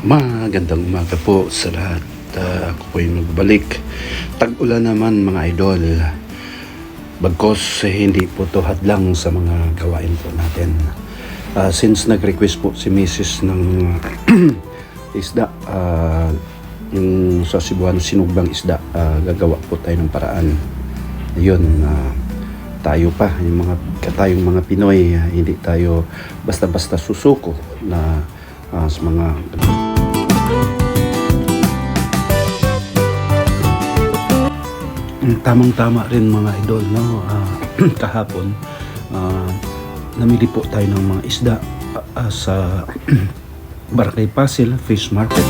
Magandang umaga po sa lahat. Ako po yung nagbabalik. Tag-ulan naman mga idol. Bagkos hindi po to hadlang sa mga gawain po natin. Since nag-request po si Mrs. ng isda, yung sa Cebuano sinugbang isda, gagawa po tayo ng paraan. Ayun, tayo pa, tayong mga Pinoy, hindi tayo basta-basta susuko na sa mga tamang-tama rin mga idol, no? Kahapon namili po tayo ng mga isda sa Barangay Pasil Fish Market.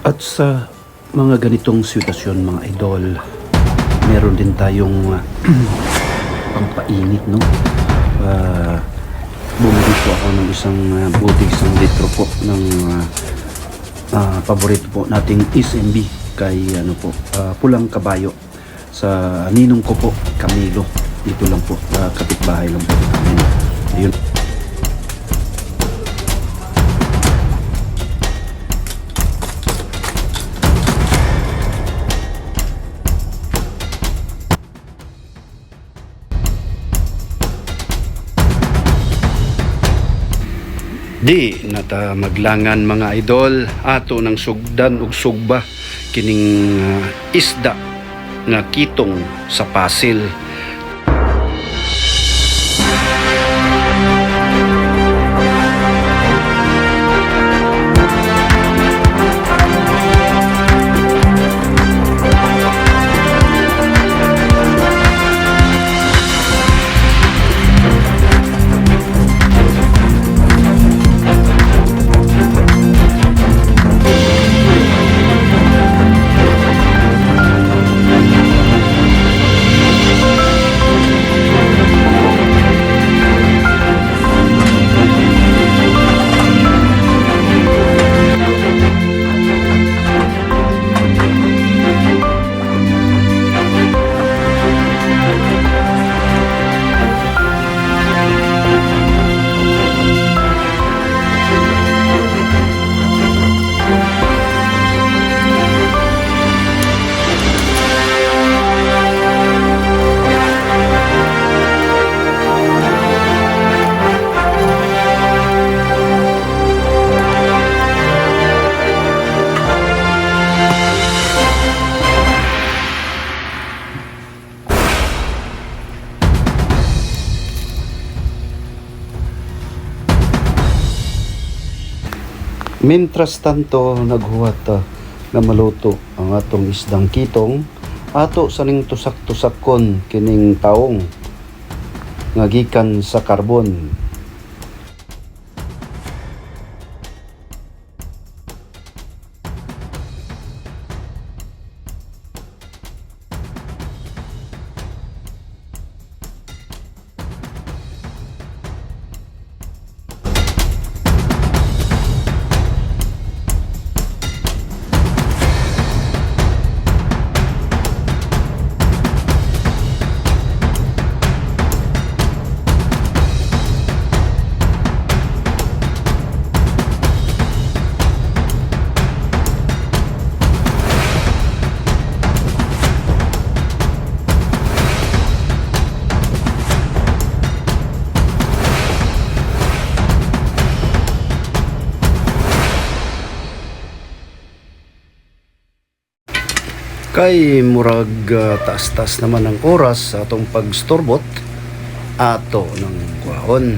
At sa mga ganitong sitwasyon mga idol, meron din tayong pampainit, no? Bumili po ako ng isang litro po ng paborito po nating SMB kay Pulang Kabayo sa ninong ko po, Camilo. Dito lang po, kapitbahay lang po namin. Ayun. Di nata maglangan mga idol ato ng sugdan ug sugba kining isda nga kitong sa Pasil. Mientras tanto, naghuwat na maluto ang atong isdang kitong ato sa ning tusak-tusakon kining taong nga gikan sa karbon. Kay murag taas-taas naman ang oras sa atong pagstorbot ato ng kuhon,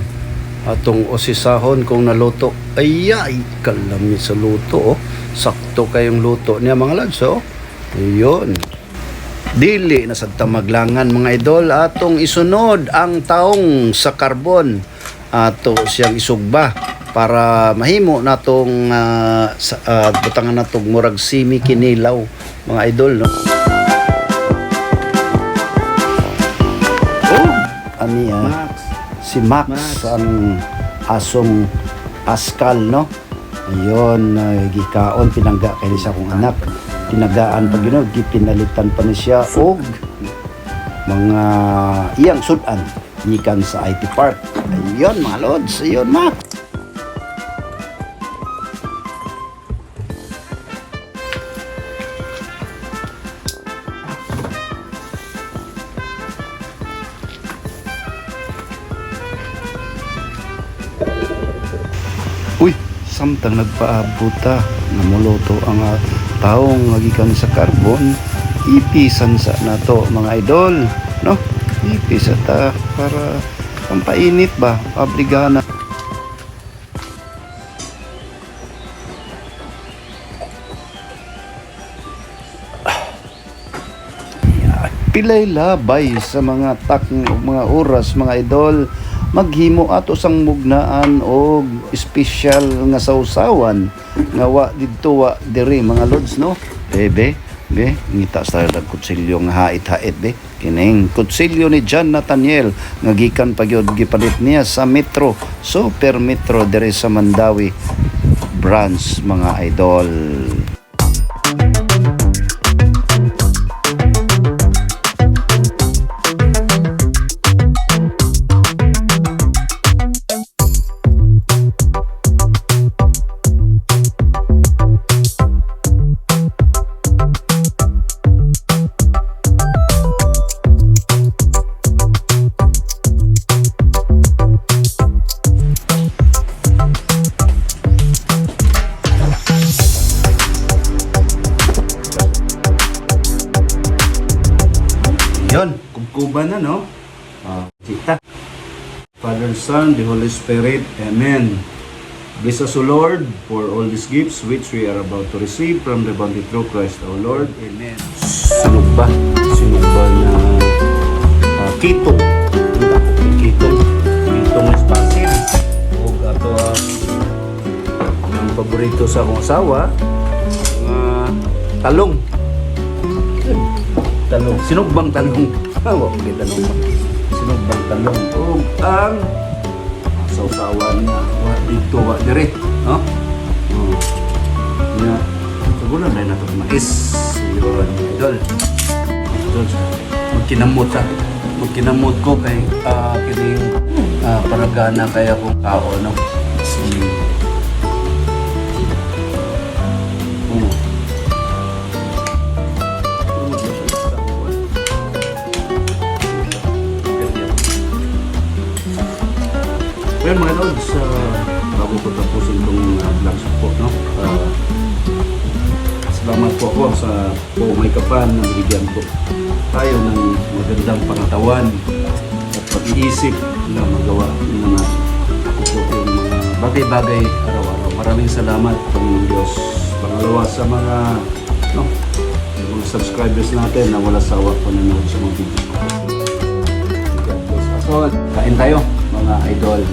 atong osisahon kung naluto. Ay kalami sa luto, oh. Sakto kayong luto niya mga lads, oh. Ayun, dili na sad ta maglangan mga idol, atong isunod ang taong sa karbon, ato siyang isugba para mahimo natong butangan natong murag simi kinilaw mga idol, no? Ani si Max ang asong askal, no? Ayun, gikaon pinangga kay sa akong anak. Tinagaan pag pinalitan pa ni siya og mga iyang sudan. gikan sa IT Park. Ayun mga lods, ayun ma. Uy, samtang nagpaabot ta, namuluto ang taong nagikan sa carbon, ipisan sa nato mga idol, no? Ipisa ta para pampainit ba, obligana. Pilay labay sa mga mga oras mga idol, maghimo ato sang mugnaan o espesyal nga sausawan nga wa didto wa diri mga lods, no? Bebe, ngita sa kutsilyo nga hait-hait be. Kining kutsilyo ni John Nathaniel nga gikan pagyud gipalit niya sa Metro, Super Metro diri sa Mandawi branch mga idol. Yon, kubkuban na, no? Kita. Father, Son, the Holy Spirit. Amen. Bless us, O Lord, for all these gifts which we are about to receive from the bounty through Christ our Lord. Amen. Sunog ba? Sunog ba na kitong? Kitong. Kitong espasil. O ato ang paborito sa akong asawa, talong. Talong. Sinugbang talong. Wala okay, talong ba? Sinugbang talong. O ang sausawan na dito wa dire, no? Ya, siguro na nato mais. Yun, idol. Idol. Magkinamot ko kay kining paragana kaya kung tao, no? Well, mga lods, bago ko tapusin itong vlogs po, no? Salamat po ako sa may kapan na bigyan po tayo ng magandang pangatawan at pag-iisip na magawa ng mga ako po yung mga bagay-bagay araw-araw. Maraming salamat po ng Diyos. Pangalawa sa mga, no, mga subscribers natin na wala sawa po nanonood sa mga video ko. So, kain tayo mga idol.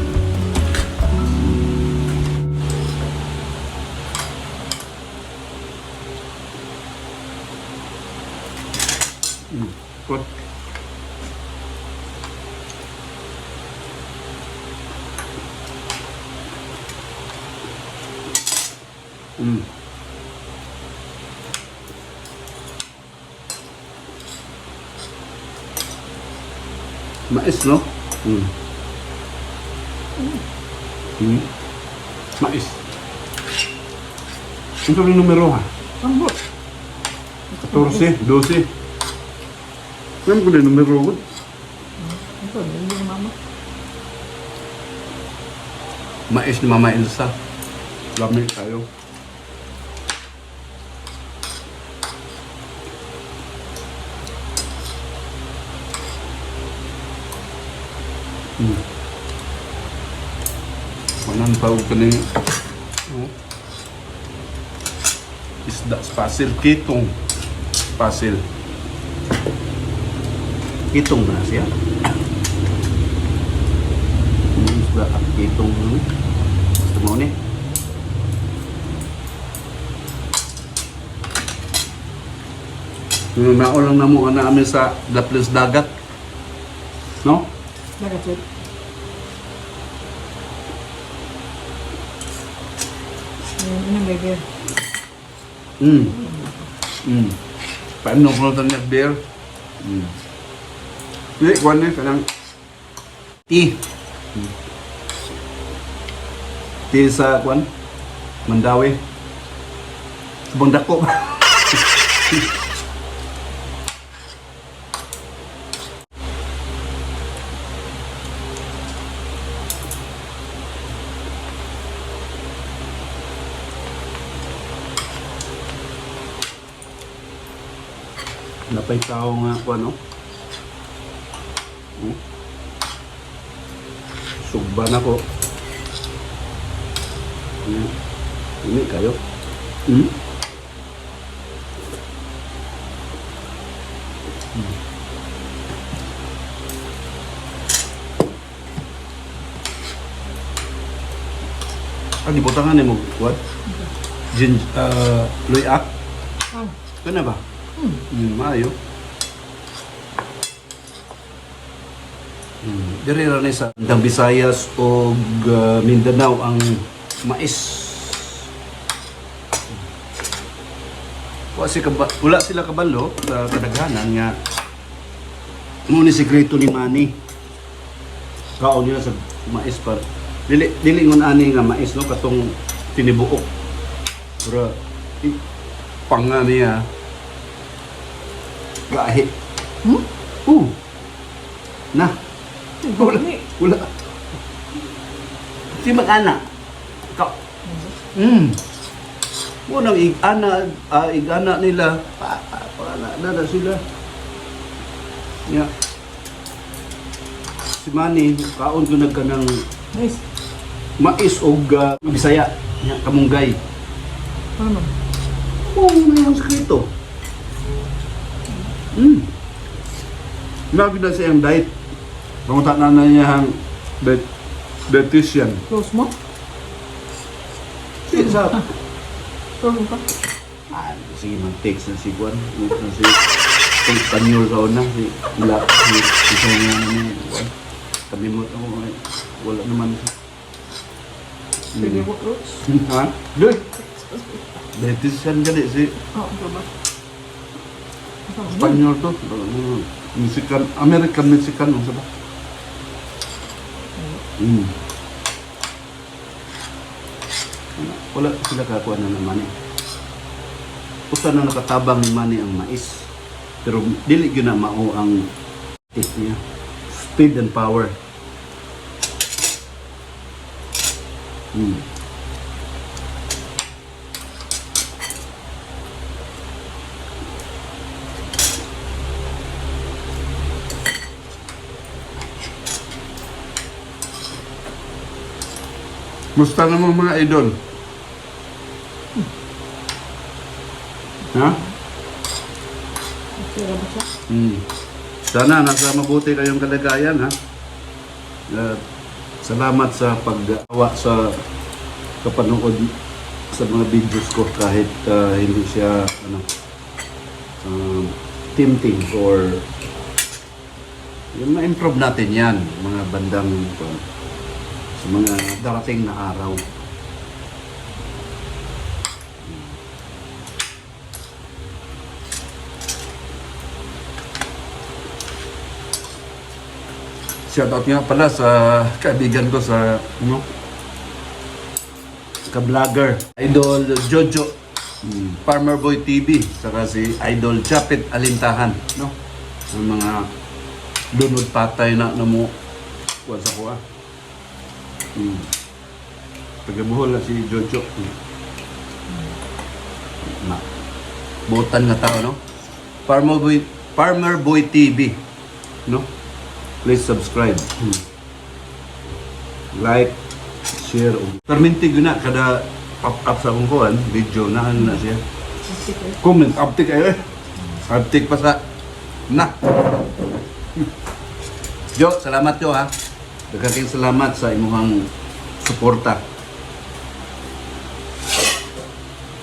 Good. Mais, no? Mais. Ito yung numero, ha? Ang 14, 12. Saan ko na yung numero ko? Ito, yung mama. Mais ni Mama Elsa. Lamig tayo. Walang tawag ka na yung isda spasil, kitong spasil. Kitong na siya. Isda at kitong gusto mo ni? Yung naulang na mo namin sa Laplis Dagat. No? Nagasit. Inang beer. Paano ko na beer? Hindi, kuwan na, kanang Tea. Tea sa kwan? Mandawi. Subang dako. Napay tao nga kwan, no? Sugban ako. Ini kayo. Di potongan mo what? Luyak. Ah. Kana ba? Maayo. Diri ra ni sa Andang Visayas o Mindanao ang mais. Wala sila kabalo sa kadaghanan nga mo ni sekreto ni Manny. Kaon nila sa mais para dili ngon ani nga mais no katong tinibuok. Pero panga niya gahi. Na. Wala. Wala. Si mag-ana. Ka. Munang igana nila. Na sila. Ya. Si Manny, kaon ko nagkanang Nice. mais o Bisaya. Ya, kamunggay. Ano? May ang sekreto. Lagi na siyang diet. Pangunta na niya ang dietitian. Close mo? Sige sa... Close mo ka? Sige, mag-text na si Juan. Si Panyol sa una. Si Sonya naman. Kami mo ako. Wala naman. Sige mo, Roots. Ha? Doy! Dietitian ka si Oo, diba? Panyol to. Mexican, American-Mexican. Ano sa ba? Wala sila kakuha na naman eh. Usa na nakatabang ni Manny ang mais. Pero dili yun na mao ang tip niya. Speed and power. Musta naman mga idol? Ha? Sige ba siya? Sana nasa mabuti kayong kalagayan, ha? Salamat sa pag-awa sa kapanood sa mga videos ko kahit hindi siya tempting or yung ma-improve natin yan mga bandang sa mga darating na araw. Shoutout nga pala sa kaibigan ko sa ka-vlogger Idol Jojo, Farmer Boy TV, saka si Idol Japet Alintahan, no? Ang mga lunod patay na mo kuha sa kuha. Taga-Bohol na si Jojo. Botan nga tao, no? Farmer Boy TV, no? Please subscribe. Like, share. Permintig yun na kada pop-up sa kungkuhan, video na ano na siya. Comment, uptick kayo eh. Uptick pa sa na. Jo, salamat Jo ha. Daghaking salamat sa imuhang suporta.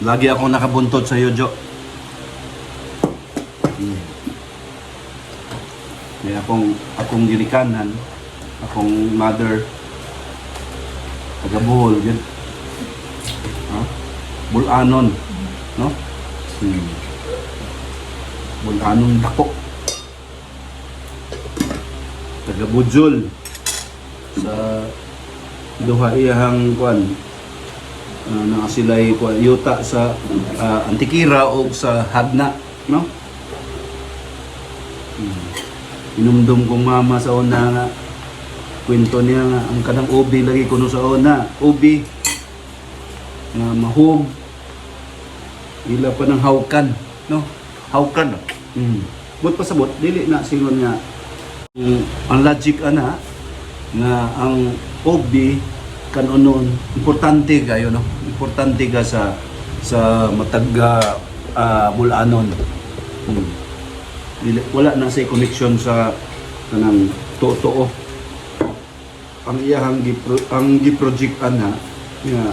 Lagi akong nakabuntot sa iyo, Jo. May akong ginikanan, akong mother, taga-Bohol, yun. Ha? Bulanon, no? Bulanon dako. Taga-Bujol, sa duha iyang kuan na sila'y kuan yuta sa Antikira o sa Hagna, no? Inumdum kong mama sa una nga kwento niya nga ang kanang ubi lagi kuno sa una, ubi nga mahug ila pa ng hawkan, no? Hawkan. But pasabot dili na singon nga ang logic ana nga ang ubi kanunon importante kayo, no? Importante ka sa matag bulanon. Wala na say connection sa kanang totoo. Ang iyahang ang gi-project ana nga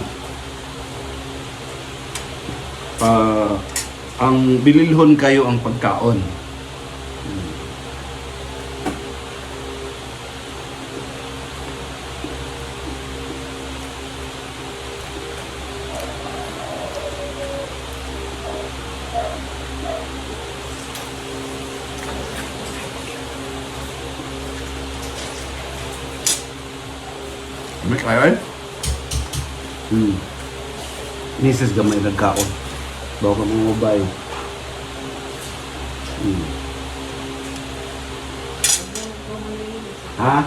ang bililhon kayo ang pagkaon. May kayo eh? Misis gamay nagkaon. Bawa ka mga ubay. Ha?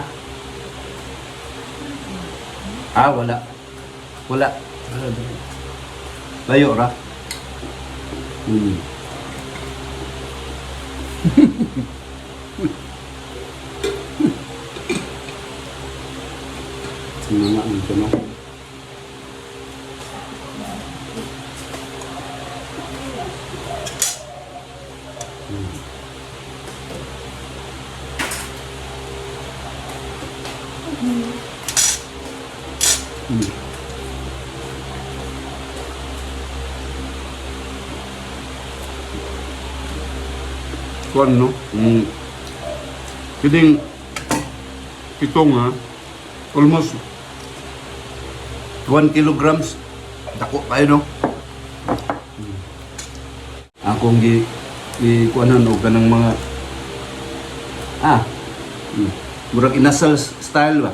Wala. Wala. Layo ra. Mga ito, no? Kuan, no? Kiting itong almost 1 kilograms. Dako kayo, no? Akong kuanan o ganang mga murag inasal style ba?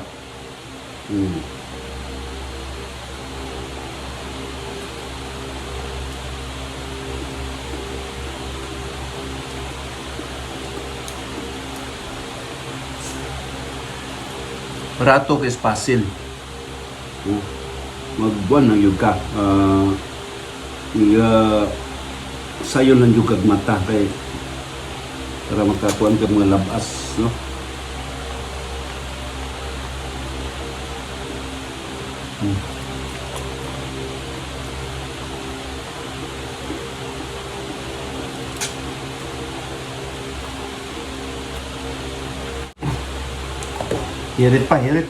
Rato is pasil. Magbuan ng yuga. Sayo ng yuga mata kay para makakuan ka mga labas, no? Hirit pa, hirit.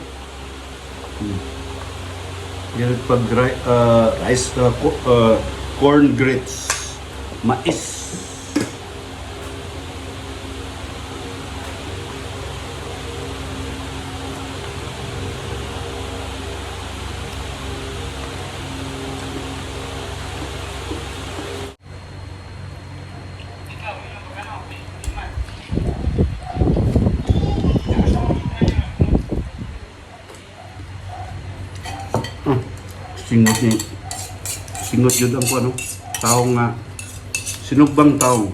Hirit pag rice, corn grits, mais. Singot yun ang ano, taong nga, sinugbang taong.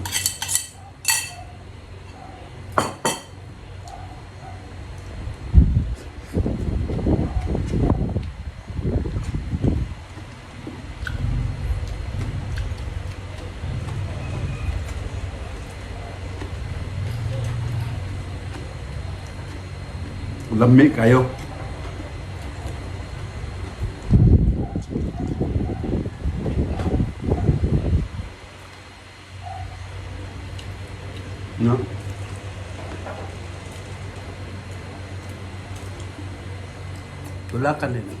Lami kayo. No. Tulakan din.